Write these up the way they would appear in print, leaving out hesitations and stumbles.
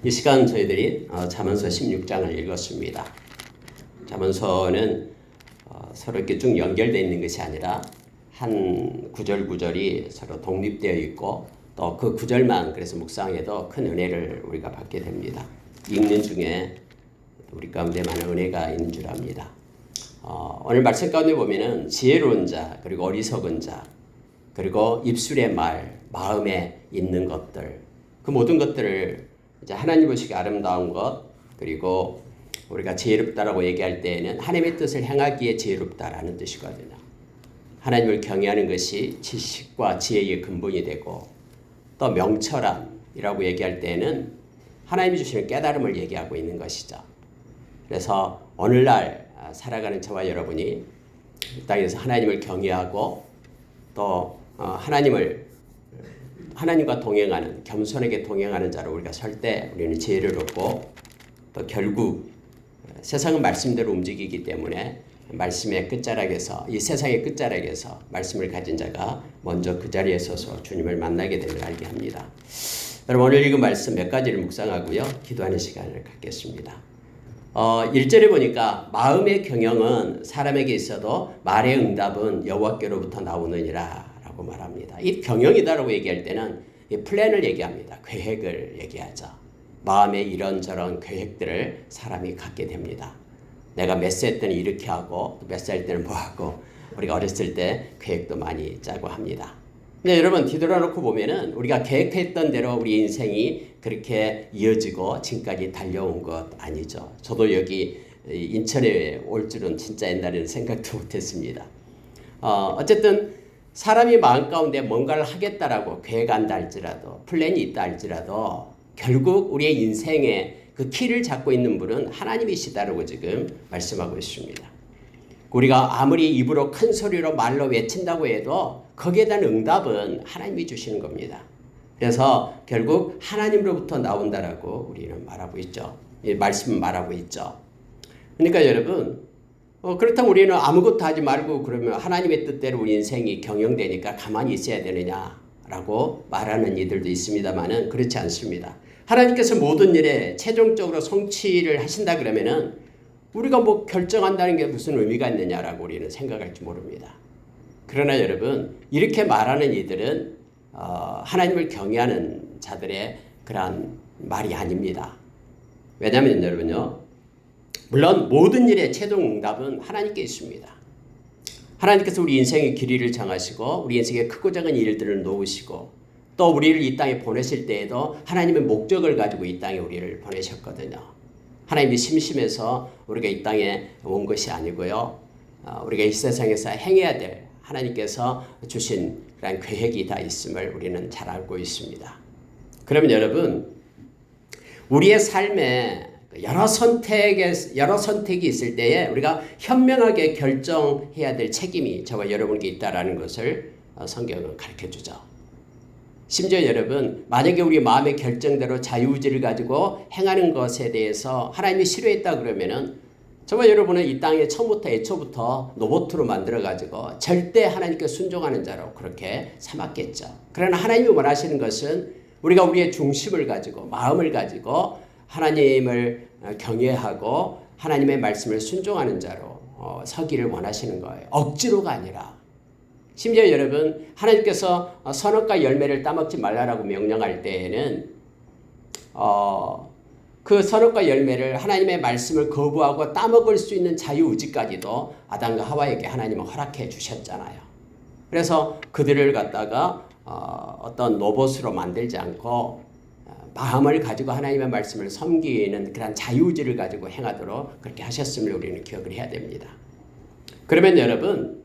이 시간 저희들이 잠언서 16장을 읽었습니다. 잠언서는 서로 이렇게 쭉 연결되어 있는 것이 아니라 한 구절 구절이 서로 독립되어 있고 또 그 구절만 그래서 묵상해도 큰 은혜를 우리가 받게 됩니다. 읽는 중에 우리 가운데 많은 은혜가 있는 줄 압니다. 오늘 말씀 가운데 보면은 지혜로운 자, 그리고 어리석은 자, 그리고 입술의 말, 마음에 있는 것들, 그 모든 것들을 이제 하나님 보시기에 아름다운 것, 그리고 우리가 지혜롭다라고 얘기할 때에는 하나님의 뜻을 행하기에 지혜롭다라는 뜻이거든요. 하나님을 경외하는 것이 지식과 지혜의 근본이 되고, 또 명철함이라고 얘기할 때에는 하나님이 주시는 깨달음을 얘기하고 있는 것이죠. 그래서 오늘날 살아가는 저와 여러분이 이 땅에서 하나님을 경외하고 또 하나님과 동행하는, 겸손하게 동행하는 자로 우리가 설 때 우리는 지혜를 얻고, 또 결국 세상은 말씀대로 움직이기 때문에 말씀의 끝자락에서, 이 세상의 끝자락에서 말씀을 가진 자가 먼저 그 자리에 서서 주님을 만나게 됨을 알게 합니다. 여러분, 오늘 읽은 말씀 몇 가지를 묵상하고요, 기도하는 시간을 갖겠습니다. 1절에 보니까 마음의 경영은 사람에게 있어도 말의 응답은 여호와께로부터 나오느니라 라고 말합니다. 이 경영이다라고 얘기할 때는 이 플랜을 얘기합니다. 계획을 얘기하죠. 마음에 이런저런 계획들을 사람이 갖게 됩니다. 내가 몇 살 때는 이렇게 하고 몇 살 때는 뭐 하고, 우리가 어렸을 때 계획도 많이 짜고 합니다. 근데 여러분, 뒤돌아놓고 보면은 우리가 계획했던 대로 우리 인생이 그렇게 이어지고 지금까지 달려온 것 아니죠. 저도 여기 인천에 올 줄은 진짜 옛날에는 생각도 못했습니다. 어쨌든 사람이 마음 가운데 뭔가를 하겠다라고 계획한다 할지라도, 플랜이 있다 할지라도 결국 우리의 인생의 그 키를 잡고 있는 분은 하나님이시다라고 지금 말씀하고 있습니다. 우리가 아무리 입으로 큰 소리로 말로 외친다고 해도 거기에 대한 응답은 하나님이 주시는 겁니다. 그래서 결국 하나님으로부터 나온다라고 우리는 말하고 있죠. 이 말씀은 말하고 있죠. 그러니까 여러분, 그렇다면 우리는 아무것도 하지 말고 그러면 하나님의 뜻대로 우리 인생이 경영되니까 가만히 있어야 되느냐라고 말하는 이들도 있습니다만은 그렇지 않습니다. 하나님께서 모든 일에 최종적으로 성취를 하신다 그러면은 우리가 뭐 결정한다는 게 무슨 의미가 있느냐라고 우리는 생각할지 모릅니다. 그러나 여러분, 이렇게 말하는 이들은 하나님을 경외하는 자들의 그러한 말이 아닙니다. 왜냐하면 여러분요, 물론 모든 일의 최종 응답은 하나님께 있습니다. 하나님께서 우리 인생의 길이를 정하시고 우리 인생의 크고 작은 일들을 놓으시고 또 우리를 이 땅에 보내실 때에도 하나님의 목적을 가지고 이 땅에 우리를 보내셨거든요. 하나님이 심심해서 우리가 이 땅에 온 것이 아니고요, 우리가 이 세상에서 행해야 될 하나님께서 주신 그런 계획이 다 있음을 우리는 잘 알고 있습니다. 그러면 여러분, 우리의 삶에 여러 선택이 있을 때에 우리가 현명하게 결정해야 될 책임이 저와 여러분께 있다는 것을 성경은 가르쳐주죠. 심지어 여러분, 만약에 우리 마음의 결정대로 자유의지를 가지고 행하는 것에 대해서 하나님이 싫어했다 그러면은 저와 여러분은 이 땅에 처음부터 애초부터 로봇으로 만들어가지고 절대 하나님께 순종하는 자로 그렇게 삼았겠죠. 그러나 하나님이 원하시는 것은 우리가 우리의 중심을 가지고, 마음을 가지고 하나님을 경외하고 하나님의 말씀을 순종하는 자로 서기를 원하시는 거예요. 억지로가 아니라. 심지어 여러분, 하나님께서 선악과 열매를 따먹지 말라라고 명령할 때에는 그 선악과 열매를, 하나님의 말씀을 거부하고 따먹을 수 있는 자유의지까지도 아담과 하와에게 하나님은 허락해 주셨잖아요. 그래서 그들을 갖다가 어떤 로봇으로 만들지 않고 마음을 가지고 하나님의 말씀을 섬기는 그런 자유의지를 가지고 행하도록 그렇게 하셨음을 우리는 기억을 해야 됩니다. 그러면 여러분,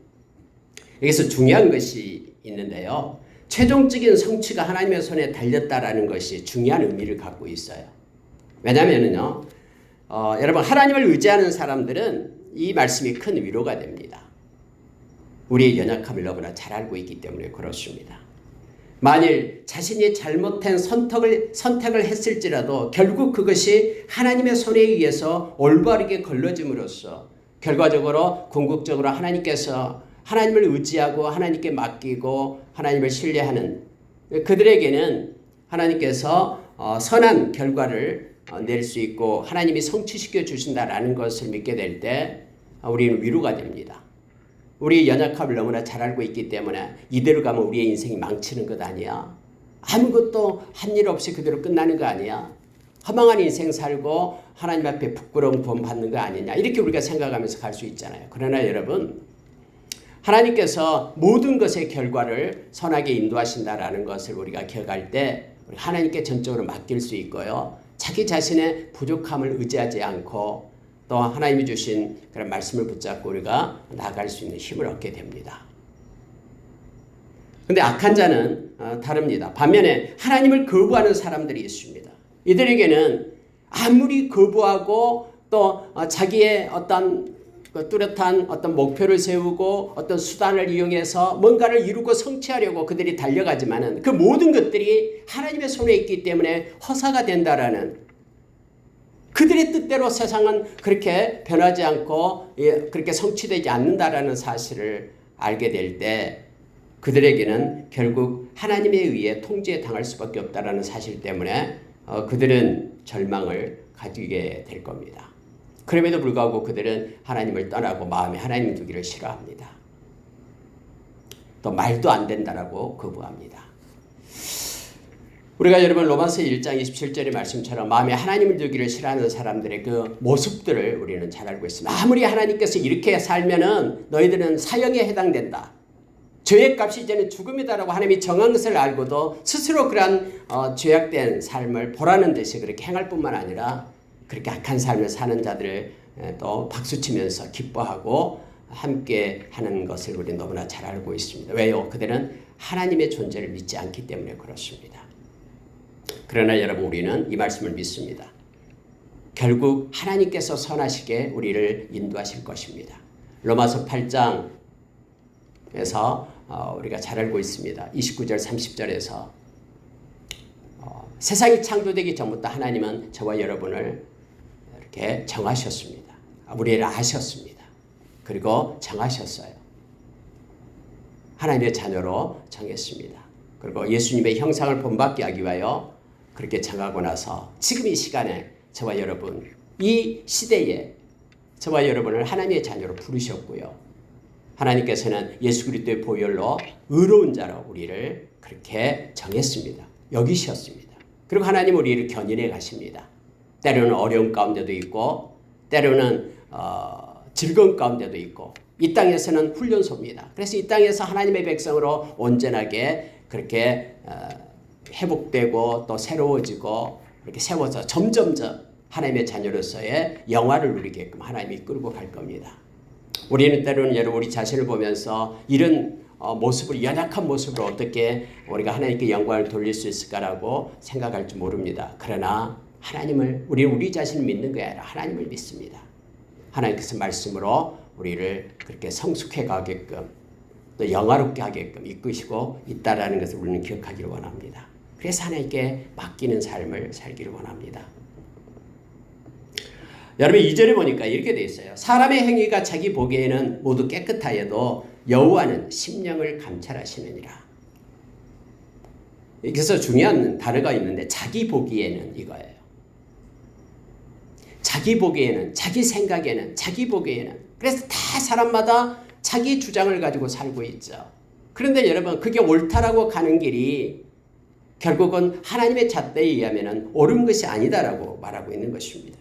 여기서 중요한 것이 있는데요, 최종적인 성취가 하나님의 손에 달렸다라는 것이 중요한 의미를 갖고 있어요. 왜냐하면요, 여러분, 하나님을 의지하는 사람들은 이 말씀이 큰 위로가 됩니다. 우리의 연약함을 너무나 잘 알고 있기 때문에 그렇습니다. 만일 자신이 잘못된 선택을 했을지라도 결국 그것이 하나님의 손에 의해서 올바르게 걸러짐으로써 결과적으로 궁극적으로 하나님을 의지하고 하나님께 맡기고 하나님을 신뢰하는 그들에게는 하나님께서 선한 결과를 낼 수 있고 하나님이 성취시켜 주신다라는 것을 믿게 될 때 우리는 위로가 됩니다. 우리의 연약함을 너무나 잘 알고 있기 때문에 이대로 가면 우리의 인생이 망치는 것 아니야. 아무것도 한 일 없이 그대로 끝나는 거 아니야. 허망한 인생 살고 하나님 앞에 부끄러운 구원 받는 거 아니냐. 이렇게 우리가 생각하면서 갈 수 있잖아요. 그러나 여러분, 하나님께서 모든 것의 결과를 선하게 인도하신다라는 것을 우리가 기억할 때 우리 하나님께 전적으로 맡길 수 있고요. 자기 자신의 부족함을 의지하지 않고 또 하나님이 주신 그런 말씀을 붙잡고 우리가 나아갈 수 있는 힘을 얻게 됩니다. 그런데 악한 자는 다릅니다. 반면에 하나님을 거부하는 사람들이 있습니다. 이들에게는 아무리 거부하고 또 자기의 어떤 뚜렷한 어떤 목표를 세우고 어떤 수단을 이용해서 뭔가를 이루고 성취하려고 그들이 달려가지만은 그 모든 것들이 하나님의 손에 있기 때문에 허사가 된다라는, 그들의 뜻대로 세상은 그렇게 변하지 않고 그렇게 성취되지 않는다라는 사실을 알게 될 때 그들에게는 결국 하나님에 의해 통제에 당할 수밖에 없다라는 사실 때문에 그들은 절망을 가지게 될 겁니다. 그럼에도 불구하고 그들은 하나님을 떠나고 마음에 하나님 두기를 싫어합니다. 또 말도 안 된다라고 거부합니다. 우리가 여러분 로마서 1장 27절의 말씀처럼 마음에 하나님을 두기를 싫어하는 사람들의 그 모습들을 우리는 잘 알고 있습니다. 아무리 하나님께서 이렇게 살면은 너희들은 사형에 해당된다. 죄의 값이 이제는 죽음이다라고 하나님이 정한 것을 알고도 스스로 그러한 죄악된 삶을 보라는 듯이 그렇게 행할 뿐만 아니라 그렇게 악한 삶을 사는 자들을 또 박수치면서 기뻐하고 함께 하는 것을 우리는 너무나 잘 알고 있습니다. 왜요? 그들은 하나님의 존재를 믿지 않기 때문에 그렇습니다. 그러나 여러분, 우리는 이 말씀을 믿습니다. 결국 하나님께서 선하시게 우리를 인도하실 것입니다. 로마서 8장에서 우리가 잘 알고 있습니다. 29절 30절에서 세상이 창조되기 전부터 하나님은 저와 여러분을 이렇게 정하셨습니다. 우리를 아셨습니다. 그리고 정하셨어요. 하나님의 자녀로 정했습니다. 그리고 예수님의 형상을 본받게 하기 위하여 그렇게 정하고 나서 지금 이 시간에 저와 여러분, 이 시대에 저와 여러분을 하나님의 자녀로 부르셨고요. 하나님께서는 예수 그리스도의 보혈로 의로운 자로 우리를 그렇게 정했습니다. 여기셨습니다. 그리고 하나님 우리를 견인해 가십니다. 때로는 어려운 가운데도 있고 때로는 즐거운 가운데도 있고 이 땅에서는 훈련소입니다. 그래서 이 땅에서 하나님의 백성으로 온전하게 그렇게 회복되고 또 새로워지고 이렇게 세워서 점점점 하나님의 자녀로서의 영화를 누리게끔 하나님이 끌고 갈 겁니다. 우리는 때로는 여러분 우리 자신을 보면서 이런 모습을, 연약한 모습으로 어떻게 우리가 하나님께 영광을 돌릴 수 있을까라고 생각할 줄 모릅니다. 그러나 하나님을, 우리 자신을 믿는 게 아니라 하나님을 믿습니다. 하나님께서 말씀으로 우리를 그렇게 성숙해 가게끔 또 영화롭게 하게끔 이끄시고 있다라는 것을 우리는 기억하기를 원합니다. 그래서 하나님께 맡기는 삶을 살기를 원합니다. 여러분 2절에 보니까 이렇게 되어 있어요. 사람의 행위가 자기 보기에는 모두 깨끗하여도 여호와는 심령을 감찰하시느니라. 여기서 중요한 단어가 있는데 자기 보기에는 이거예요. 자기 보기에는, 자기 생각에는, 자기 보기에는. 그래서 다 사람마다 자기 주장을 가지고 살고 있죠. 그런데 여러분 그게 옳다라고 가는 길이 결국은 하나님의 잣대에 의하면 옳은 것이 아니다라고 말하고 있는 것입니다.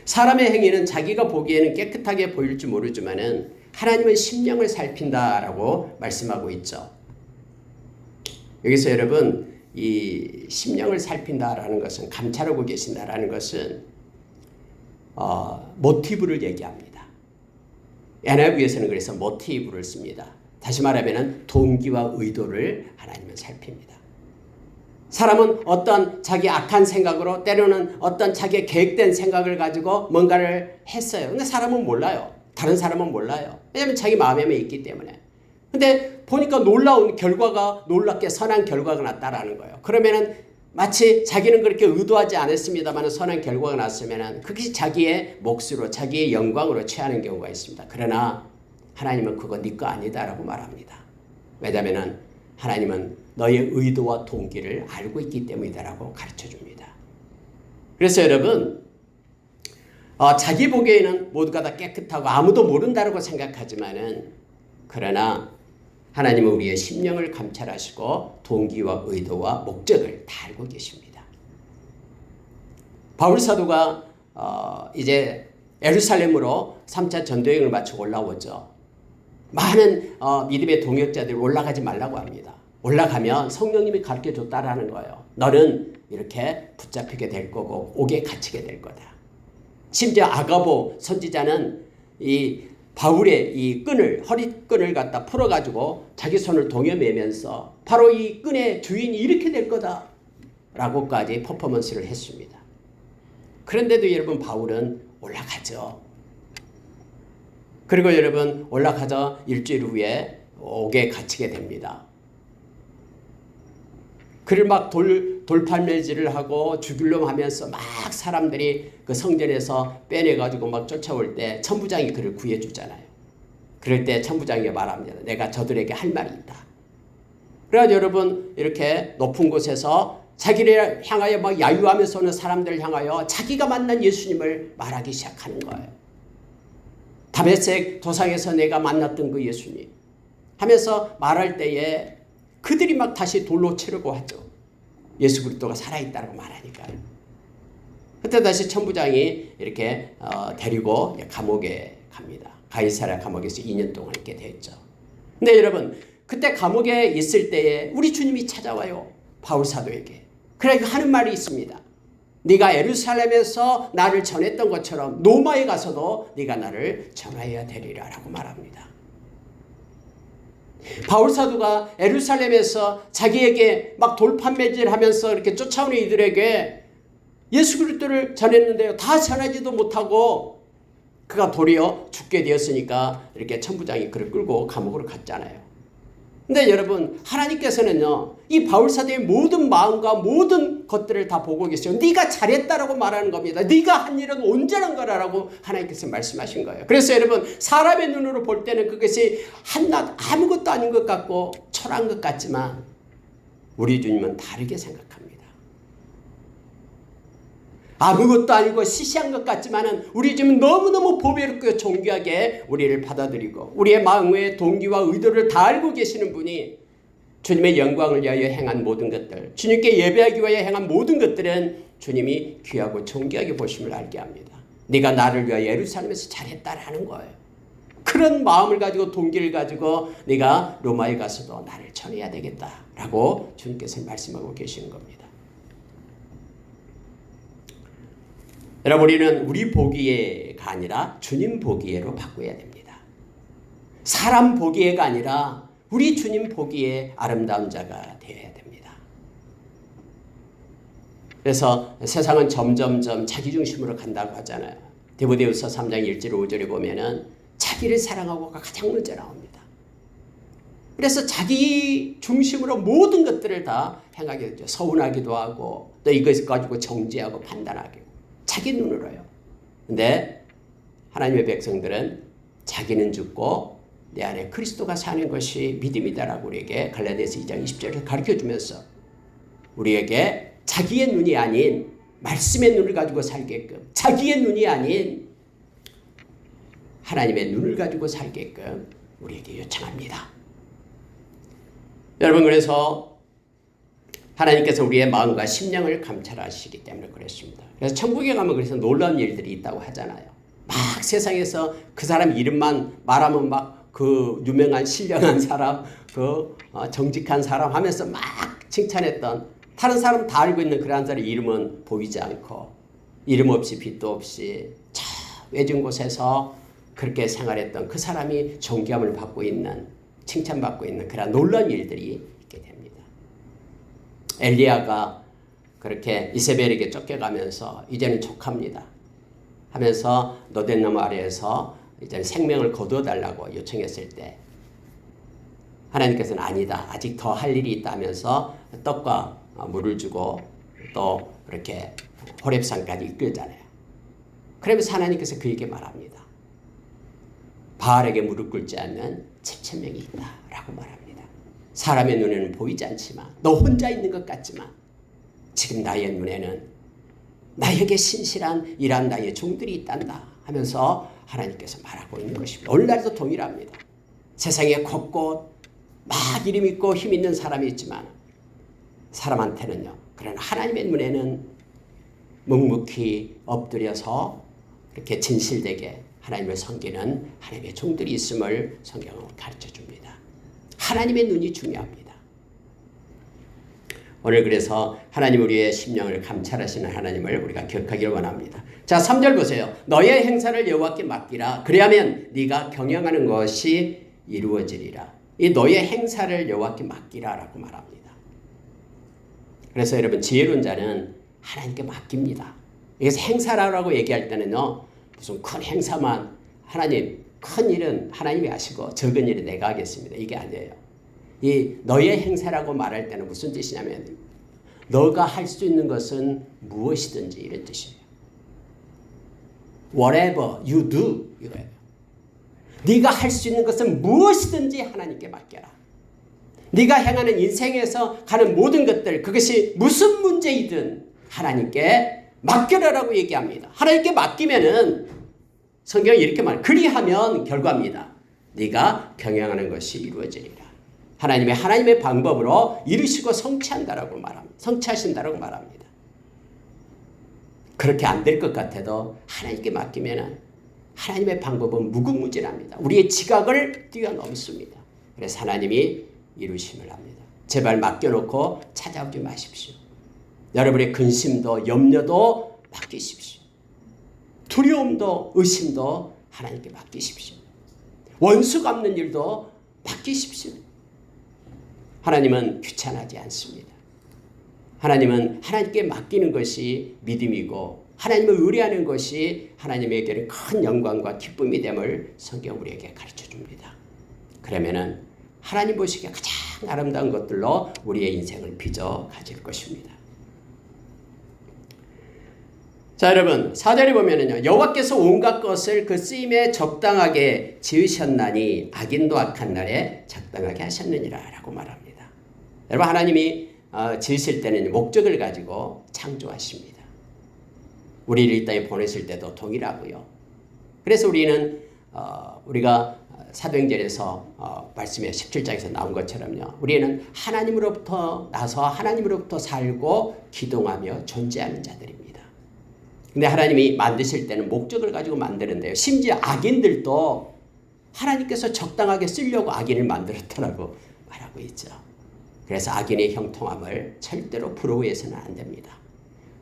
사람의 행위는 자기가 보기에는 깨끗하게 보일지 모르지만은 하나님은 심령을 살핀다라고 말씀하고 있죠. 여기서 여러분 이 심령을 살핀다라는 것은, 감찰하고 계신다라는 것은 모티브를 얘기합니다. NIV에서는 그래서 모티브를 씁니다. 다시 말하면 동기와 의도를 하나님은 살핍니다. 사람은 어떤 자기 악한 생각으로 때로는 어떤 자기의 계획된 생각을 가지고 뭔가를 했어요. 근데 사람은 몰라요. 다른 사람은 몰라요. 왜냐하면 자기 마음에만 있기 때문에. 근데 보니까 놀라운 결과가, 놀랍게 선한 결과가 났다라는 거예요. 그러면은 마치 자기는 그렇게 의도하지 않았습니다만 선한 결과가 났으면은 그것이 자기의 몫으로, 자기의 영광으로 취하는 경우가 있습니다. 그러나 하나님은 그거 네 거 아니다라고 말합니다. 왜냐하면은 하나님은 너의 의도와 동기를 알고 있기 때문이다라고 가르쳐 줍니다. 그래서 여러분, 자기 보기에는 모두가 다 깨끗하고 아무도 모른다고 생각하지만은, 그러나 하나님은 우리의 심령을 감찰하시고 동기와 의도와 목적을 다 알고 계십니다. 바울 사도가 이제 예루살렘으로 3차 전도여행을 마치고 올라오죠. 많은 믿음의 동역자들이 올라가지 말라고 합니다. 올라가면 성령님이 가르쳐줬다라는 거예요. 너는 이렇게 붙잡히게 될 거고 옥에 갇히게 될 거다. 심지어 아가보 선지자는 이 바울의 이 허리끈을 갖다 풀어가지고 자기 손을 동여매면서 바로 이 끈의 주인이 이렇게 될 거다 라고까지 퍼포먼스를 했습니다. 그런데도 여러분, 바울은 올라가죠. 그리고 여러분, 올라가서 일주일 후에 옥에 갇히게 됩니다. 그를 막 돌팔매질을 하고 죽이려고 하면서 막 사람들이 그 성전에서 빼내가지고 막 쫓아올 때 천부장이 그를 구해주잖아요. 그럴 때 천부장이 말합니다. 내가 저들에게 할 말이 있다. 그래서 여러분, 이렇게 높은 곳에서 자기를 향하여 막 야유하면서 오는 사람들을 향하여 자기가 만난 예수님을 말하기 시작하는 거예요. 다메섹 도상에서 내가 만났던 그 예수님 하면서 말할 때에 그들이 막 다시 돌로 치려고 하죠. 예수 그리스도가 살아있다고 말하니까요. 그때 다시 천부장이 이렇게 데리고 감옥에 갑니다. 가이사랴 감옥에서 2년 동안 있게 됐죠. 근데 여러분, 그때 감옥에 있을 때에 우리 주님이 찾아와요. 바울 사도에게. 그러니까 하는 말이 있습니다. 네가 예루살렘에서 나를 전했던 것처럼 로마에 가서도 네가 나를 전해야 되리라 라고 말합니다. 바울 사도가 예루살렘에서 자기에게 막 돌판매질하면서 이렇게 쫓아오는 이들에게 예수 그리스도를 전했는데요, 다 전하지도 못하고 그가 도리어 죽게 되었으니까 이렇게 천부장이 그를 끌고 감옥으로 갔잖아요. 근데 여러분, 하나님께서는요, 이 바울 사도의 모든 마음과 모든 것들을 다 보고 계세요. 네가 잘했다라고 말하는 겁니다. 네가 한 일은 온전한 거라고 하나님께서 말씀하신 거예요. 그래서 여러분, 사람의 눈으로 볼 때는 그것이 한낱 아무것도 아닌 것 같고 초라한 것 같지만 우리 주님은 다르게 생각합니다. 아무것도 아니고 시시한 것 같지만은 우리 주님은 너무너무 보배롭고 존귀하게 우리를 받아들이고 우리의 마음의 동기와 의도를 다 알고 계시는 분이 주님의 영광을 위하여 행한 모든 것들, 주님께 예배하기 위하여 행한 모든 것들은 주님이 귀하고 존귀하게 보심을 알게 합니다. 네가 나를 위하여 예루살렘에서 잘했다라는 거예요. 그런 마음을 가지고 동기를 가지고 네가 로마에 가서도 나를 전해야 되겠다라고 주님께서 말씀하고 계시는 겁니다. 여러분, 우리는 우리 보기에가 아니라 주님 보기에로 바꿔야 됩니다. 사람 보기에가 아니라 우리 주님 보기에 아름다운 자가 되어야 됩니다. 그래서 세상은 점점점 자기중심으로 간다고 하잖아요. 디모데후서 3장 1절 5절에 보면은 자기를 사랑하고가 가장 먼저 나옵니다. 그래서 자기 중심으로 모든 것들을 다 행하게 되죠. 서운하기도 하고 또 이것을 가지고 정죄하고 판단하고 자기 눈으로요. 근데 하나님의 백성들은 자기는 죽고 내 안에 그리스도가 사는 것이 믿음이다라고 우리에게 갈라디아서 2장 20절을 가르쳐주면서 우리에게 자기의 눈이 아닌 말씀의 눈을 가지고 살게끔, 자기의 눈이 아닌 하나님의 눈을 가지고 살게끔 우리에게 요청합니다. 여러분, 그래서 하나님께서 우리의 마음과 심령을 감찰하시기 때문에 그랬습니다. 그래서 천국에 가면 그래서 놀라운 일들이 있다고 하잖아요. 막 세상에서 그 사람 이름만 말하면 막 그 유명한 신령한 사람, 그 정직한 사람 하면서 막 칭찬했던, 다른 사람 다 알고 있는 그런 사람의 이름은 보이지 않고 이름 없이 빛도 없이 저 외진 곳에서 그렇게 생활했던 그 사람이 존귀함을 받고 있는, 칭찬받고 있는 그런 놀라운 일들이 있게 됩니다. 엘리야가 그렇게 이세벨에게 쫓겨가면서 이제는 족합니다 하면서 노덴나무 아래에서 이제 생명을 거두어달라고 요청했을 때 하나님께서는 아니다, 아직 더 할 일이 있다면서 떡과 물을 주고 또 이렇게 호렙산까지 이끌잖아요. 그러면서 하나님께서 그에게 말합니다. 바알에게 무릎 꿇지 않는 7,000명이 있다라고 말합니다. 사람의 눈에는 보이지 않지만 너 혼자 있는 것 같지만 지금 나의 눈에는 나에게 신실한 이러한 나의 종들이 있단다 하면서 하나님께서 말하고 있는 것입니다. 오늘날도 동일합니다. 세상에 곳곳 막 이름 있고 힘 있는 사람이 있지만 사람한테는요. 그러나 하나님의 눈에는 묵묵히 엎드려서 그렇게 진실되게 하나님을 섬기는 하나님의 종들이 있음을 성경은 가르쳐 줍니다. 하나님의 눈이 중요합니다. 오늘 그래서 하나님 우리의 심령을 감찰하시는 하나님을 우리가 기억하기를 원합니다. 자, 3절 보세요. 너의 행사를 여호와께 맡기라. 그리하면 네가 경영하는 것이 이루어지리라. 이 너의 행사를 여호와께 맡기라 라고 말합니다. 그래서 여러분 지혜로운 자는 하나님께 맡깁니다. 그래서 행사라고 얘기할 때는요. 무슨 큰 행사만 하나님 큰 일은 하나님이 하시고 적은 일은 내가 하겠습니다. 이게 아니에요. 이 너의 행사라고 말할 때는 무슨 뜻이냐면 너가 할 수 있는 것은 무엇이든지 이런 뜻이에요. Whatever you do 이거예요. 네가 할 수 있는 것은 무엇이든지 하나님께 맡겨라. 네가 행하는 인생에서 가는 모든 것들 그것이 무슨 문제이든 하나님께 맡겨라라고 얘기합니다. 하나님께 맡기면은 성경이 이렇게 말해요. 그리하면 결과입니다. 네가 경영하는 것이 이루어지리라. 하나님의 방법으로 이루시고 성취한다라고 말합니다. 성취하신다라고 말합니다. 그렇게 안 될 것 같아도 하나님께 맡기면은 하나님의 방법은 무궁무진합니다. 우리의 지각을 뛰어넘습니다. 그래서 하나님이 이루심을 합니다. 제발 맡겨놓고 찾아오지 마십시오. 여러분의 근심도 염려도 맡기십시오. 두려움도 의심도 하나님께 맡기십시오. 원수 갚는 일도 맡기십시오. 하나님은 귀찮아하지 않습니다. 하나님은 하나님께 맡기는 것이 믿음이고 하나님을 의뢰하는 것이 하나님에게는 큰 영광과 기쁨이 됨을 성경 우리에게 가르쳐 줍니다. 그러면은 하나님 보시기에 가장 아름다운 것들로 우리의 인생을 빚어 가질 것입니다. 자, 여러분 4절에 보면은요. 여호와께서 온갖 것을 그 쓰임에 적당하게 지으셨나니 악인도 악한 날에 적당하게 하셨느니라 라고 말합니다. 여러분 하나님이 지으실 때는 목적을 가지고 창조하십니다. 우리를 이 땅에 보내실 때도 동일하고요. 그래서 우리는 우리가 사도행전에서 말씀의 17장에서 나온 것처럼요. 우리는 하나님으로부터 나서 하나님으로부터 살고 기동하며 존재하는 자들입니다. 근데 하나님이 만드실 때는 목적을 가지고 만드는데요. 심지어 악인들도 하나님께서 적당하게 쓰려고 악인을 만들었다라고 말하고 있죠. 그래서 악인의 형통함을 절대로 부러워해서는 안 됩니다.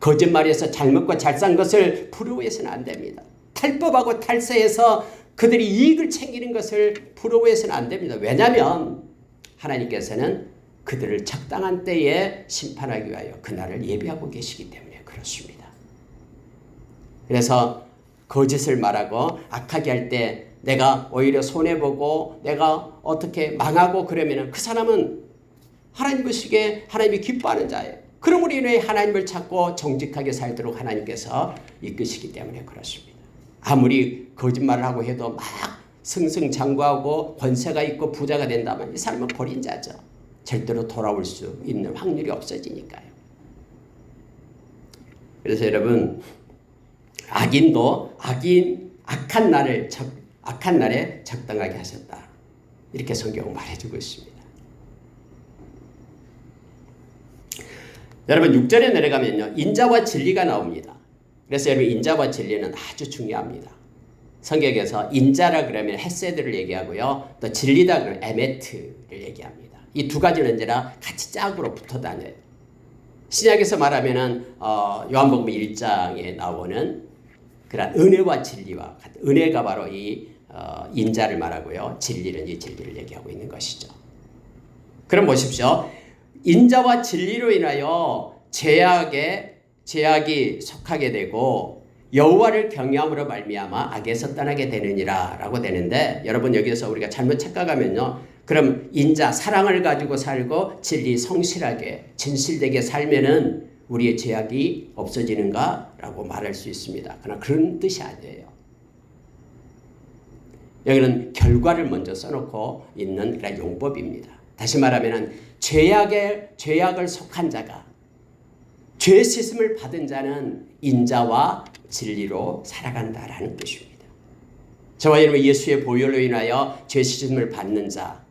거짓말에서 잘못과 잘 산 것을 부러워해서는 안 됩니다. 탈법하고 탈세해서 그들이 이익을 챙기는 것을 부러워해서는 안 됩니다. 왜냐하면 하나님께서는 그들을 적당한 때에 심판하기 위하여 그날을 예비하고 계시기 때문에 그렇습니다. 그래서 거짓을 말하고 악하게 할 때 내가 오히려 손해보고 내가 어떻게 망하고 그러면 그 사람은 하나님 보시기에 하나님이 기뻐하는 자예요. 그러므로 인해 하나님을 찾고 정직하게 살도록 하나님께서 이끄시기 때문에 그렇습니다. 아무리 거짓말을 하고 해도 막 승승장구하고 권세가 있고 부자가 된다면 이 사람은 버린 자죠. 절대로 돌아올 수 있는 확률이 없어지니까요. 그래서 여러분 악인도 악한 날에 적당하게 하셨다. 이렇게 성경은 말해주고 있습니다. 여러분 6절에 내려가면요. 인자와 진리가 나옵니다. 그래서 여러분 인자와 진리는 아주 중요합니다. 성경에서 인자라 그러면 헤세드를 얘기하고요. 또 진리다 그러면 에메트를 얘기합니다. 이 두 가지는 언제나 같이 짝으로 붙어 다녀요. 신약에서 말하면은 요한복음 1장에 나오는 그런 은혜와 진리와 같은 은혜가 바로 이 인자를 말하고요. 진리는 이 진리를 얘기하고 있는 것이죠. 그럼 보십시오. 인자와 진리로 인하여 죄악이 속하게 되고 여호와를 경외함으로 말미암아 악에서 떠나게 되느니라라고 되는데 여러분 여기서 우리가 잘못 착각하면요. 그럼 인자 사랑을 가지고 살고 진리 성실하게 진실되게 살면은 우리의 죄악이 없어지는가라고 말할 수 있습니다. 그러나 그런 뜻이 아니에요. 여기는 결과를 먼저 써놓고 있는 그런 용법입니다. 다시 말하면 죄악을 속한 자가, 죄 씻음을 받은 자는 인자와 진리로 살아간다라는 것입니다. 저와 여러분, 예수의 보혈로 인하여 죄 씻음을 받는 자,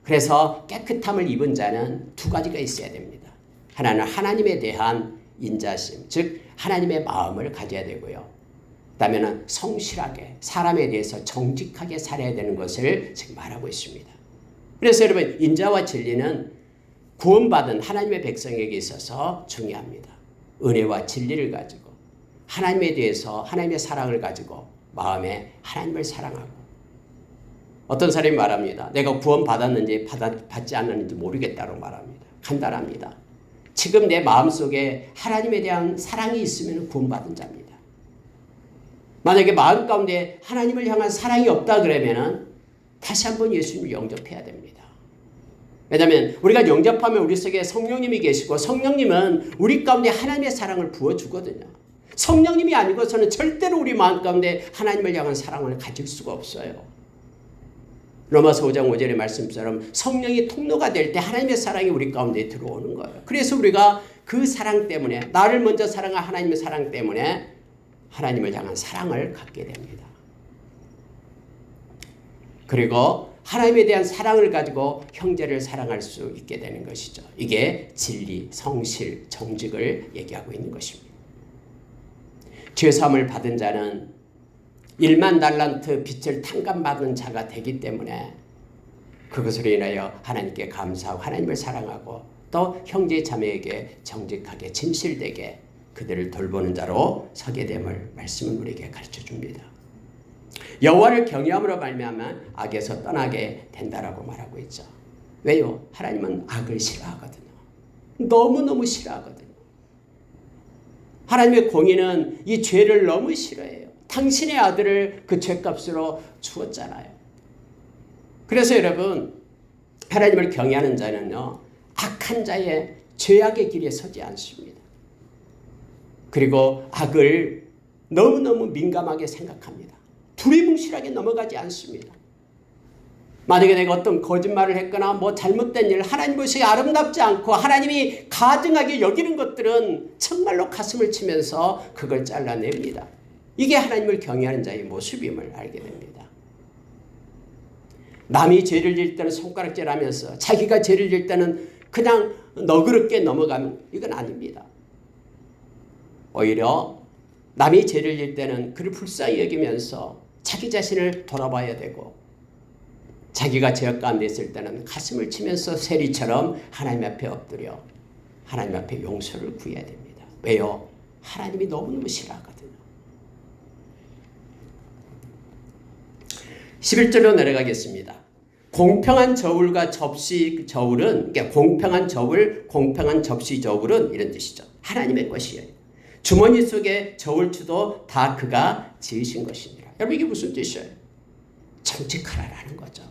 그래서 깨끗함을 입은 자는 두 가지가 있어야 됩니다. 하나는 하나님에 대한 인자심, 즉 하나님의 마음을 가져야 되고요. 그다음에는 성실하게 사람에 대해서 정직하게 살아야 되는 것을 지금 말하고 있습니다. 그래서 여러분, 인자와 진리는 구원받은 하나님의 백성에게 있어서 중요합니다. 은혜와 진리를 가지고 하나님에 대해서 하나님의 사랑을 가지고 마음에 하나님을 사랑하고, 어떤 사람이 말합니다. 내가 구원받았는지 받지 않았는지 모르겠다고 말합니다. 간단합니다. 지금 내 마음속에 하나님에 대한 사랑이 있으면 구원받은 자입니다. 만약에 마음 가운데 하나님을 향한 사랑이 없다 그러면 다시 한번 예수님을 영접해야 됩니다. 왜냐하면 우리가 영접하면 우리 속에 성령님이 계시고, 성령님은 우리 가운데 하나님의 사랑을 부어주거든요. 성령님이 아니고서는 절대로 우리 마음 가운데 하나님을 향한 사랑을 가질 수가 없어요. 로마서 5장 5절의 말씀처럼 성령이 통로가 될 때 하나님의 사랑이 우리 가운데 들어오는 거예요. 그래서 우리가 그 사랑 때문에, 나를 먼저 사랑한 하나님의 사랑 때문에 하나님을 향한 사랑을 갖게 됩니다. 그리고 하나님에 대한 사랑을 가지고 형제를 사랑할 수 있게 되는 것이죠. 이게 진리, 성실, 정직을 얘기하고 있는 것입니다. 죄사함을 받은 자는 1만 달란트 빚을 탕감받은 자가 되기 때문에 그것으로 인하여 하나님께 감사하고 하나님을 사랑하고, 또 형제 자매에게 정직하게 진실되게 그들을 돌보는 자로 서게 됨을 말씀은 우리에게 가르쳐줍니다. 여호와를 경외함으로 말미암아 악에서 떠나게 된다라고 말하고 있죠. 왜요? 하나님은 악을 싫어하거든요. 너무너무 싫어하거든요. 하나님의 공의는 이 죄를 너무 싫어해요. 당신의 아들을 그 죄값으로 주었잖아요. 그래서 여러분, 하나님을 경외하는 자는요, 악한 자의 죄악의 길에 서지 않습니다. 그리고 악을 너무너무 민감하게 생각합니다. 두리뭉실하게 넘어가지 않습니다. 만약에 내가 어떤 거짓말을 했거나 잘못된 일, 하나님 보시기에 아름답지 않고 하나님이 가증하게 여기는 것들은 정말로 가슴을 치면서 그걸 잘라냅니다. 이게 하나님을 경외하는 자의 모습임을 알게 됩니다. 남이 죄를 지을 때는 손가락질하면서 자기가 죄를 지을 때는 그냥 너그럽게 넘어가면 이건 아닙니다. 오히려 남이 죄를 지을 때는 그를 불쌍히 여기면서 자기 자신을 돌아봐야 되고, 자기가 죄악 가운데 있을 때는 가슴을 치면서 세리처럼 하나님 앞에 엎드려 하나님 앞에 용서를 구해야 됩니다. 왜요? 하나님이 너무너무 싫어하거든요. 11절로 내려가겠습니다. 공평한 저울과 접시 저울은, 그러니까 공평한 저울, 공평한 접시 저울은 이런 뜻이죠. 하나님의 것이에요. 주머니 속에 저울추도 다 그가 지으신 것이니라. 여러분, 이게 무슨 뜻이에요? 정직하라라는 거죠.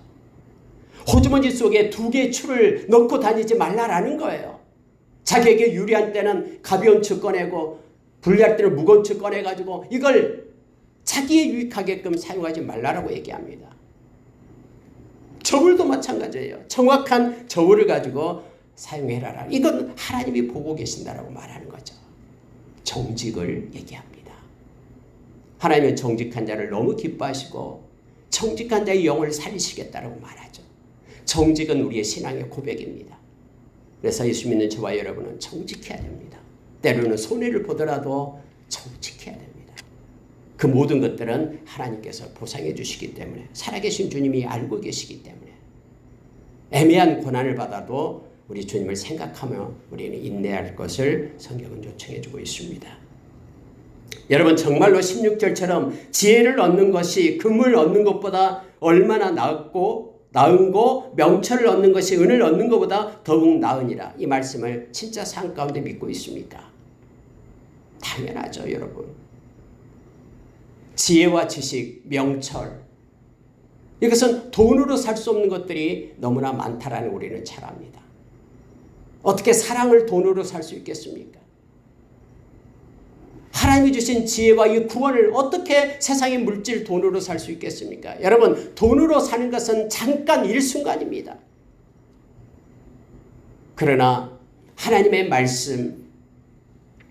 호주머니 속에 2개의 추를 넣고 다니지 말라라는 거예요. 자기에게 유리한 때는 가벼운 추 꺼내고 불리할 때는 무거운 추 꺼내가지고 이걸 자기에 유익하게끔 사용하지 말라라고 얘기합니다. 저울도 마찬가지예요. 정확한 저울을 가지고 사용해라. 이건 하나님이 보고 계신다라고 말하는 거죠. 정직을 얘기합니다. 하나님은 정직한 자를 너무 기뻐하시고 정직한 자의 영을 살리시겠다라고 말하죠. 정직은 우리의 신앙의 고백입니다. 그래서 예수 믿는 저와 여러분은 정직해야 됩니다. 때로는 손해를 보더라도 정직해야 됩니다. 그 모든 것들은 하나님께서 보상해 주시기 때문에, 살아계신 주님이 알고 계시기 때문에 애매한 고난을 받아도 우리 주님을 생각하며 우리는 인내할 것을 성경은 요청해 주고 있습니다. 여러분, 정말로 16절처럼 지혜를 얻는 것이 금을 얻는 것보다 얼마나 나은 거, 명철을 얻는 것이 은을 얻는 것보다 더욱 나으니라. 이 말씀을 진짜 삶 가운데 믿고 있습니까? 당연하죠, 여러분. 지혜와 지식, 명철, 이것은 돈으로 살 수 없는 것들이 너무나 많다라는 우리는 잘 압니다. 어떻게 사랑을 돈으로 살 수 있겠습니까? 하나님이 주신 지혜와 이 구원을 어떻게 세상의 물질 돈으로 살 수 있겠습니까? 여러분, 돈으로 사는 것은 잠깐 일순간입니다. 그러나 하나님의 말씀,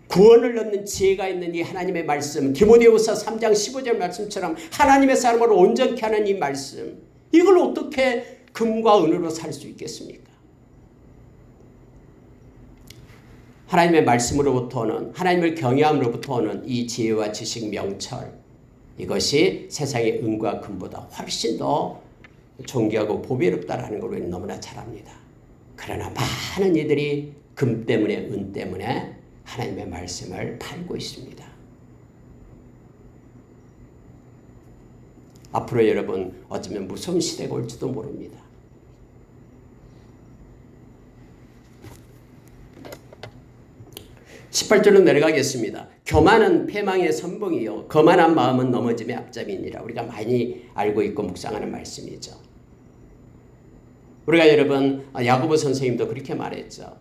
구원을 얻는 지혜가 있는 이 하나님의 말씀, 디모데후서 3장 15절 말씀처럼 하나님의 사람을 온전케 하는 이 말씀, 이걸 어떻게 금과 은으로 살 수 있겠습니까? 하나님의 말씀으로부터 오는, 하나님을 경외함으로부터 오는 이 지혜와 지식, 명철, 이것이 세상의 은과 금보다 훨씬 더 존귀하고 보배롭다라는 걸 우리는 너무나 잘 압니다. 그러나 많은 이들이 금 때문에, 은 때문에 하나님의 말씀을 팔고 있습니다. 앞으로 여러분 어쩌면 무서운 시대가 올지도 모릅니다. 18절로 내려가겠습니다. 교만은 패망의 선봉이요 거만한 마음은 넘어짐의 앞잡이니라. 우리가 많이 알고 있고 묵상하는 말씀이죠. 우리가 여러분 야고보 선생님도 그렇게 말했죠.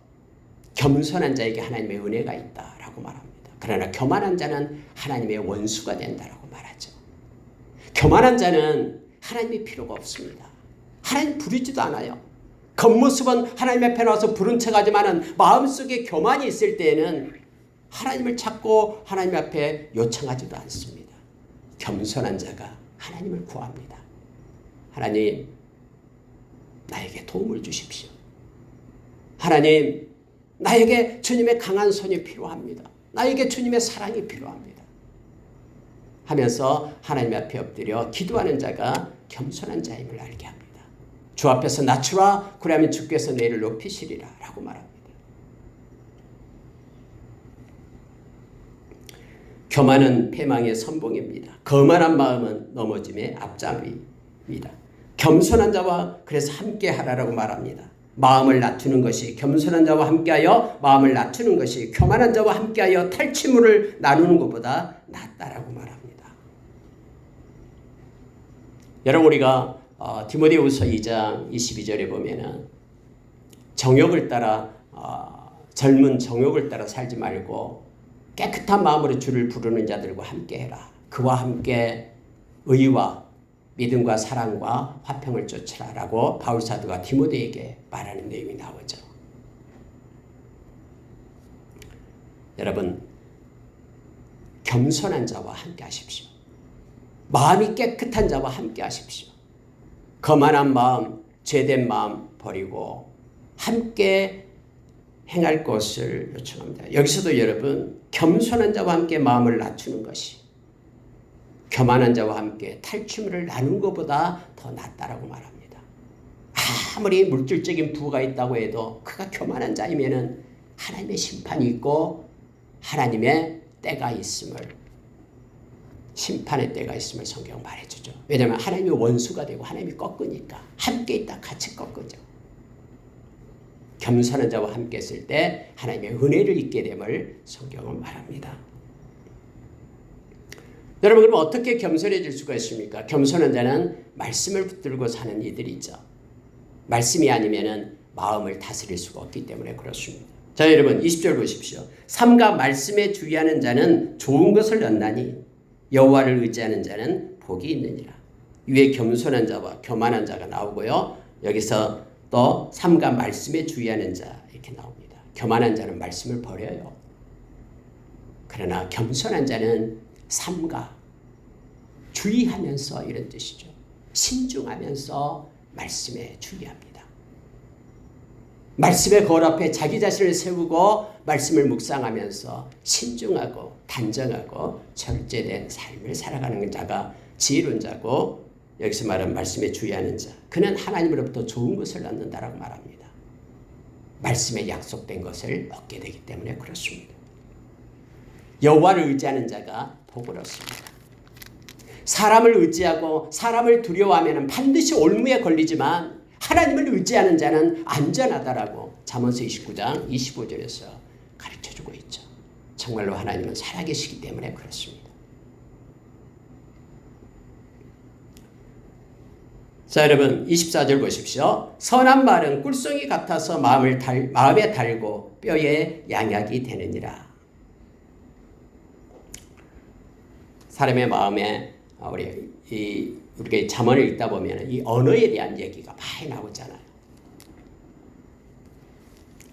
겸손한 자에게 하나님의 은혜가 있다라고 말합니다. 그러나 교만한 자는 하나님의 원수가 된다라고 말하죠. 교만한 자는 하나님이 필요가 없습니다. 하나님 부르지도 않아요. 겉모습은 하나님 앞에 나와서 부른 척하지만은 마음속에 교만이 있을 때에는 하나님을 찾고 하나님 앞에 요청하지도 않습니다. 겸손한 자가 하나님을 구합니다. 하나님, 나에게 도움을 주십시오. 하나님, 나에게 주님의 강한 손이 필요합니다. 나에게 주님의 사랑이 필요합니다. 하면서 하나님 앞에 엎드려 기도하는 자가 겸손한 자임을 알게 합니다. 주 앞에서 낮추라, 그러면 주께서 너희를 높이시리라 라고 말합니다. 교만은 패망의 선봉입니다. 거만한 마음은 넘어짐의 앞잡이입니다. 겸손한 자와 그래서 함께 하라라고 말합니다. 마음을 낮추는 것이, 겸손한 자와 함께하여 마음을 낮추는 것이 교만한 자와 함께하여 탈취물을 나누는 것보다 낫다라고 말합니다. 여러분, 우리가 디모데후서 2장 22절에 보면은 정욕을 따라 젊은 정욕을 따라 살지 말고 깨끗한 마음으로 주를 부르는 자들과 함께해라. 그와 함께 의와 믿음과 사랑과 화평을 쫓으라라고 바울사도가 디모데에게 말하는 내용이 나오죠. 여러분, 겸손한 자와 함께 하십시오. 마음이 깨끗한 자와 함께 하십시오. 거만한 마음, 죄된 마음 버리고 함께 행할 것을 요청합니다. 여기서도 여러분, 겸손한 자와 함께 마음을 낮추는 것이 교만한 자와 함께 탈취물을 나눈 것보다 더 낫다라고 말합니다. 아무리 물질적인 부가 있다고 해도 그가 교만한 자이면은 하나님의 심판이 있고 하나님의 때가 있음을, 심판의 때가 있음을 성경은 말해주죠. 왜냐하면 하나님이 원수가 되고 하나님이 꺾으니까 함께 있다 같이 꺾으죠. 겸손한 자와 함께 했을 때 하나님의 은혜를 입게 됨을 성경은 말합니다. 여러분, 그럼 어떻게 겸손해질 수가 있습니까? 겸손한 자는 말씀을 붙들고 사는 이들이죠. 말씀이 아니면은 마음을 다스릴 수가 없기 때문에 그렇습니다. 자, 여러분 20절 보십시오. 삼가 말씀에 주의하는 자는 좋은 것을 얻나니 여호와를 의지하는 자는 복이 있느니라. 위에 겸손한 자와 교만한 자가 나오고요. 여기서 또 삼가 말씀에 주의하는 자 이렇게 나옵니다. 교만한 자는 말씀을 버려요. 그러나 겸손한 자는 삼가, 주의하면서 이런 뜻이죠. 신중하면서 말씀에 주의합니다. 말씀의 거울 앞에 자기 자신을 세우고 말씀을 묵상하면서 신중하고 단정하고 절제된 삶을 살아가는 자가 지혜로운 자고, 여기서 말하는 말씀에 주의하는 자, 그는 하나님으로부터 좋은 것을 얻는다라고 말합니다. 말씀에 약속된 것을 얻게 되기 때문에 그렇습니다. 여호와를 의지하는 자가 복을 얻습니다. 사람을 의지하고 사람을 두려워하면 반드시 올무에 걸리지만 하나님을 의지하는 자는 안전하다라고 잠언서 29장 25절에서 가르쳐주고 있죠. 정말로 하나님은 살아계시기 때문에 그렇습니다. 자, 여러분 24절 보십시오. 선한 말은 꿀송이 같아서 마음에 달고 뼈에 양약이 되느니라. 사람의 마음에 우리가 잠언을 읽다 보면 이 언어에 대한 얘기가 많이 나오잖아요.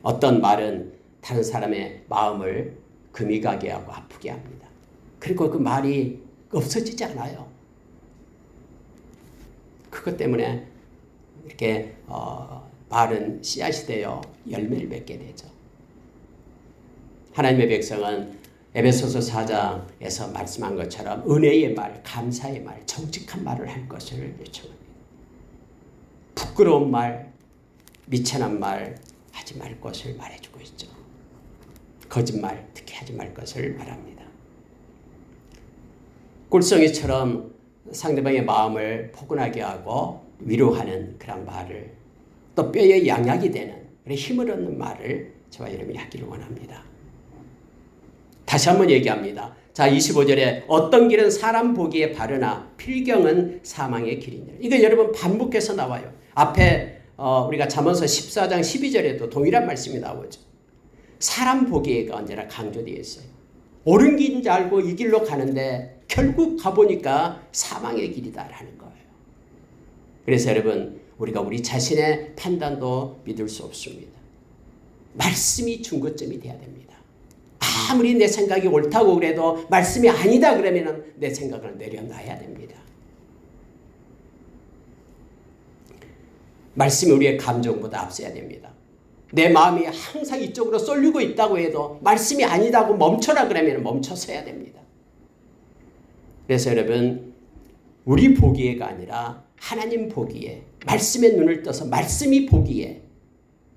어떤 말은 다른 사람의 마음을 금이 가게 하고 아프게 합니다. 그리고 그 말이 없어지지 않아요. 그것 때문에 이렇게 말은 씨앗이 되어 열매를 맺게 되죠. 하나님의 백성은 에베소서 4장에서 말씀한 것처럼 은혜의 말, 감사의 말, 정직한 말을 할 것을 요청합니다. 부끄러운 말, 미천한 말 하지 말 것을 말해주고 있죠. 거짓말 특히 하지 말 것을 말합니다. 꿀송이처럼 상대방의 마음을 포근하게 하고 위로하는 그런 말을, 또 뼈에 양약이 되는 힘을 얻는 말을 저와 여러분이 하기를 원합니다. 다시 한번 얘기합니다. 자, 25절에 어떤 길은 사람 보기에 바르나 필경은 사망의 길이니라. 이거 여러분 반복해서 나와요. 앞에 우리가 잠언서 14장 12절에도 동일한 말씀이 나오죠. 사람 보기에가 언제나 강조되어 있어요. 옳은 길인 줄 알고 이 길로 가는데 결국 가보니까 사망의 길이다라는 거예요. 그래서 여러분, 우리가 우리 자신의 판단도 믿을 수 없습니다. 말씀이 중거점이 돼야 됩니다. 아무리 내 생각이 옳다고 그래도 말씀이 아니다 그러면 내 생각을 내려놔야 됩니다. 말씀이 우리의 감정보다 앞서야 됩니다. 내 마음이 항상 이쪽으로 쏠리고 있다고 해도 말씀이 아니다고 멈춰라 그러면 멈춰서야 됩니다. 그래서 여러분, 우리 보기에가 아니라 하나님 보기에, 말씀의 눈을 떠서 말씀이 보기에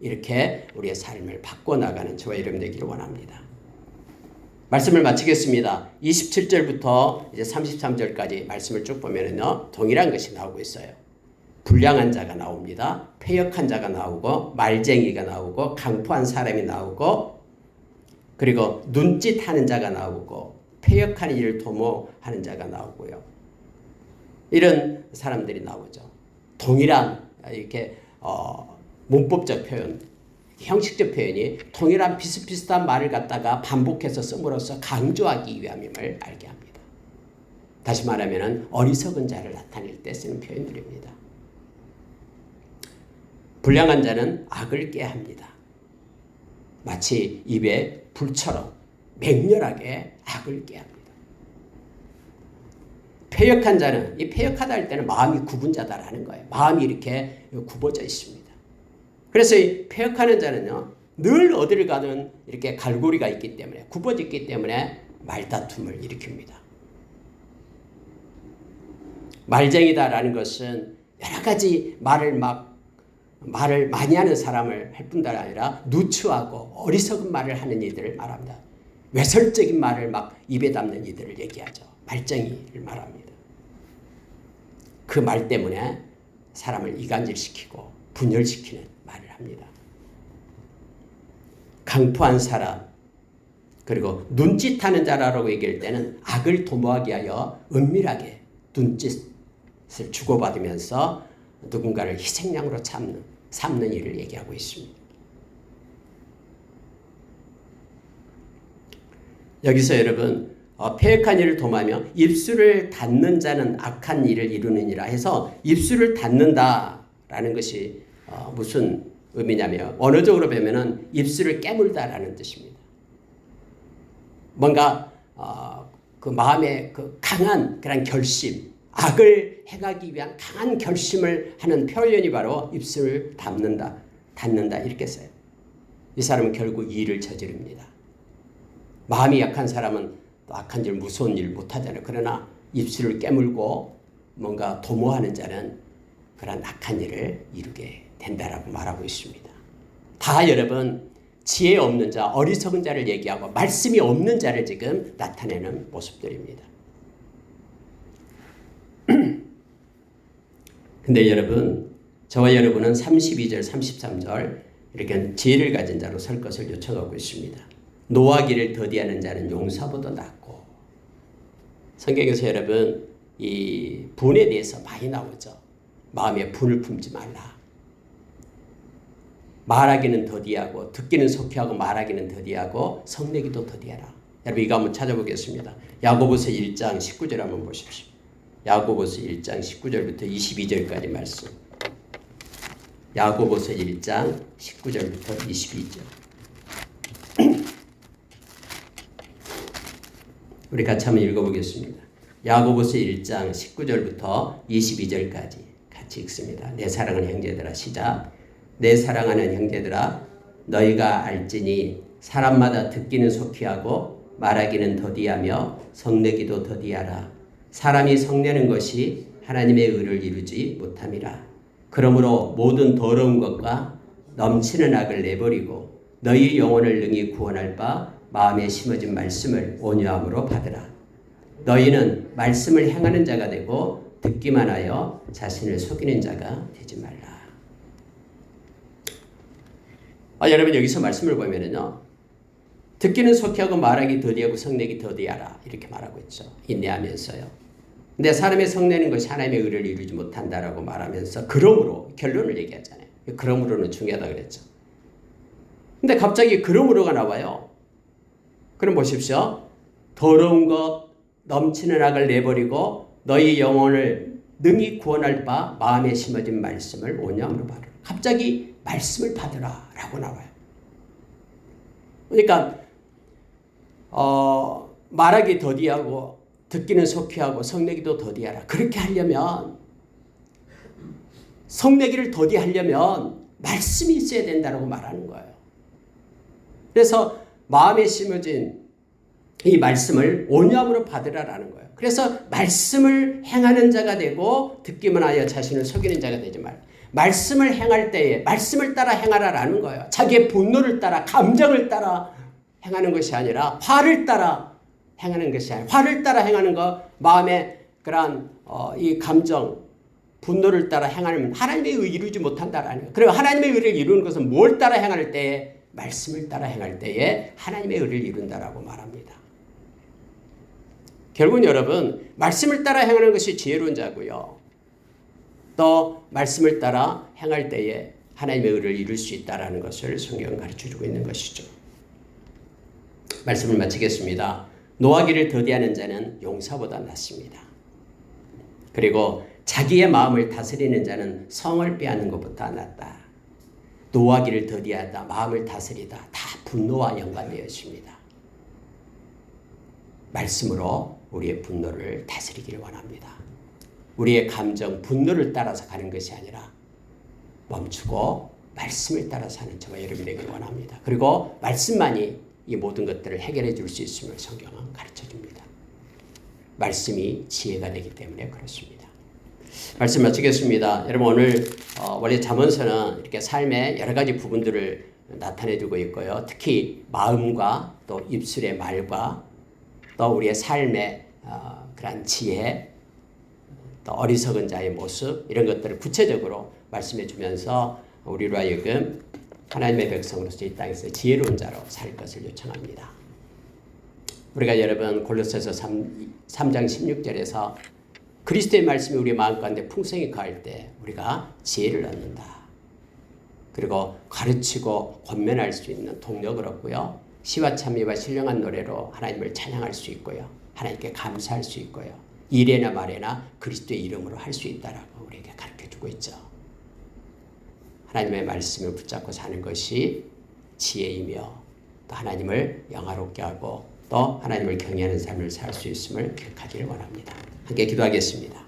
이렇게 우리의 삶을 바꿔나가는 저와 여러분 되기를 원합니다. 말씀을 마치겠습니다. 27절부터 이제 33절까지 말씀을 쭉 보면은요, 동일한 것이 나오고 있어요. 불량한 자가 나옵니다. 패역한 자가 나오고, 말쟁이가 나오고, 강포한 사람이 나오고, 그리고 눈짓하는 자가 나오고, 패역한 일을 도모하는 자가 나오고요. 이런 사람들이 나오죠. 동일한 이렇게 문법적 표현, 형식적 표현이 동일한 비슷비슷한 말을 갖다가 반복해서 씀으로써 강조하기 위함임을 알게 합니다. 다시 말하면 어리석은 자를 나타낼 때 쓰는 표현들입니다. 불량한 자는 악을 꾀합니다. 마치 입에 불처럼 맹렬하게 악을 꾀합니다. 패역한 자는, 이 패역하다 할 때는 마음이 굽은 자다라는 거예요. 마음이 이렇게 굽어져 있습니다. 그래서 이 패역하는 자는요, 늘 어디를 가든 이렇게 갈고리가 있기 때문에, 굽어져 있기 때문에 말다툼을 일으킵니다. 말쟁이다라는 것은 여러 가지 말을 많이 하는 사람을 할 뿐만 아니라 누추하고 어리석은 말을 하는 이들을 말합니다. 외설적인 말을 막 입에 담는 이들을 얘기하죠. 말쟁이를 말합니다. 그 말 때문에 사람을 이간질시키고 분열시키는 말을 합니다. 강포한 사람, 그리고 눈짓하는 자라고 얘기할 때는 악을 도모하기 위하여 은밀하게 눈짓을 주고받으면서 누군가를 희생양으로 삼는 일을 얘기하고 있습니다. 여기서 여러분, 패역한 일을 도모하며 입술을 닫는 자는 악한 일을 이루느니라 해서 입술을 닫는다라는 것이 무슨 의미냐면, 언어적으로 보면은 입술을 깨물다라는 뜻입니다. 뭔가 그 마음의 그 강한 그런 결심, 악을 행하기 위한 강한 결심을 하는 표현이 바로 입술을 닫는다 이렇게 써요. 이 사람은 결국 이 일을 저지릅니다. 마음이 약한 사람은 또 악한 일, 무서운 일 못하잖아요. 그러나 입술을 깨물고 뭔가 도모하는 자는 그런 악한 일을 이루게 된다라고 말하고 있습니다. 다 여러분, 지혜 없는 자, 어리석은 자를 얘기하고 말씀이 없는 자를 지금 나타내는 모습들입니다. 근데 여러분, 저와 여러분은 32절, 33절 이렇게 지혜를 가진 자로 설 것을 요청하고 있습니다. 노하기를 더디하는 자는 용사보다 낫고, 성경에서 여러분 이 분에 대해서 많이 나오죠. 마음에 분을 품지 말라. 말하기는 더디하고 듣기는 속히하고 말하기는 더디하고 성내기도 더디하라. 여러분 이거 한번 찾아보겠습니다. 야고보서 1장 19절 한번 보십시오. 야고보서 1장 19절부터 22절까지 말씀. 야고보서 1장 19절부터 22절. 우리 같이 한번 읽어보겠습니다. 야고보서 1장 19절부터 22절까지 같이 읽습니다. 내 사랑하는 형제들아, 시작. 내 사랑하는 형제들아, 너희가 알지니 사람마다 듣기는 속히 하고 말하기는 더디하며 성내기도 더디하라. 사람이 성내는 것이 하나님의 의를 이루지 못함이라. 그러므로 모든 더러운 것과 넘치는 악을 내버리고 너희 영혼을 능히 구원할 바 마음에 심어진 말씀을 온유함으로 받으라. 너희는 말씀을 행하는 자가 되고 듣기만 하여 자신을 속이는 자가 되지 말라. 여러분 여기서 말씀을 보면은요, 듣기는 속히 하고 말하기 더디하고 성내기 더디하라 이렇게 말하고 있죠. 인내하면서요. 근데 사람의 성내는 것이 하나님의 의를 이루지 못한다라고 말하면서 그러므로 결론을 얘기하잖아요. 그러므로는 중요하다 그랬죠. 근데 갑자기 그러므로가 나와요. 그럼 보십시오. 더러운 것 넘치는 악을 내버리고 너희 영혼을 능히 구원할 바 마음에 심어진 말씀을 온유함으로 받으라. 갑자기 말씀을 받으라 라고 나와요. 그러니까 말하기 더디하고 듣기는 속히 하고 성내기도 더디하라. 그렇게 하려면, 성내기를 더디하려면 말씀이 있어야 된다고 말하는 거예요. 그래서 마음에 심어진 이 말씀을 온유함으로 받으라라는 거예요. 그래서 말씀을 행하는 자가 되고 듣기만 하여 자신을 속이는 자가 되지 말라. 말씀을 행할 때에 말씀을 따라 행하라라는 거예요. 자기의 분노를 따라, 감정을 따라 행하는 것이 아니라 화를 따라 행하는 것이 아니라, 화를 따라 행하는 것, 마음의 그러한 이 감정, 분노를 따라 행하면 하나님의 의를 이루지 못한다라는 거예요. 그리고 하나님의 의를 이루는 것은 뭘 따라 행할 때에? 말씀을 따라 행할 때에 하나님의 의를 이룬다라고 말합니다. 결국은 여러분, 말씀을 따라 행하는 것이 지혜로운 자고요. 또 말씀을 따라 행할 때에 하나님의 의를 이룰 수 있다라는 것을 성경은 가르쳐주고 있는 것이죠. 말씀을 마치겠습니다. 노하기를 더디하는 자는 용사보다 낫습니다. 그리고 자기의 마음을 다스리는 자는 성을 빼앗는 것보다 낫다. 노하기를 더디하다, 마음을 다스리다, 다 분노와 연관되어 있습니다. 말씀으로 우리의 분노를 다스리기를 원합니다. 우리의 감정, 분노를 따라서 가는 것이 아니라 멈추고 말씀을 따라서 하는 저와 여러분이 되기를 원합니다. 그리고 말씀만이 이 모든 것들을 해결해 줄 수 있음을 성경은 가르쳐줍니다. 말씀이 지혜가 되기 때문에 그렇습니다. 말씀 마치겠습니다. 여러분 오늘 원래 잠언서는 이렇게 삶의 여러 가지 부분들을 나타내주고 있고요. 특히 마음과 또 입술의 말과 또 우리의 삶의 그런 지혜, 또 어리석은 자의 모습, 이런 것들을 구체적으로 말씀해 주면서 우리로 하여금 하나님의 백성으로서 이 땅에서 지혜로운 자로 살 것을 요청합니다. 우리가 여러분 골로새서 3장 16절에서 그리스도의 말씀이 우리 마음 가운데 풍성히 거할 때 우리가 지혜를 얻는다. 그리고 가르치고 권면할 수 있는 동력을 얻고요. 시와 찬미와 신령한 노래로 하나님을 찬양할 수 있고요. 하나님께 감사할 수 있고요. 일에나 말에나 그리스도의 이름으로 할 수 있다라고 우리에게 가르쳐주고 있죠. 하나님의 말씀을 붙잡고 사는 것이 지혜이며 또 하나님을 영화롭게 하고 또 하나님을 경외하는 삶을 살 수 있음을 기억하기를 원합니다. 함께 기도하겠습니다.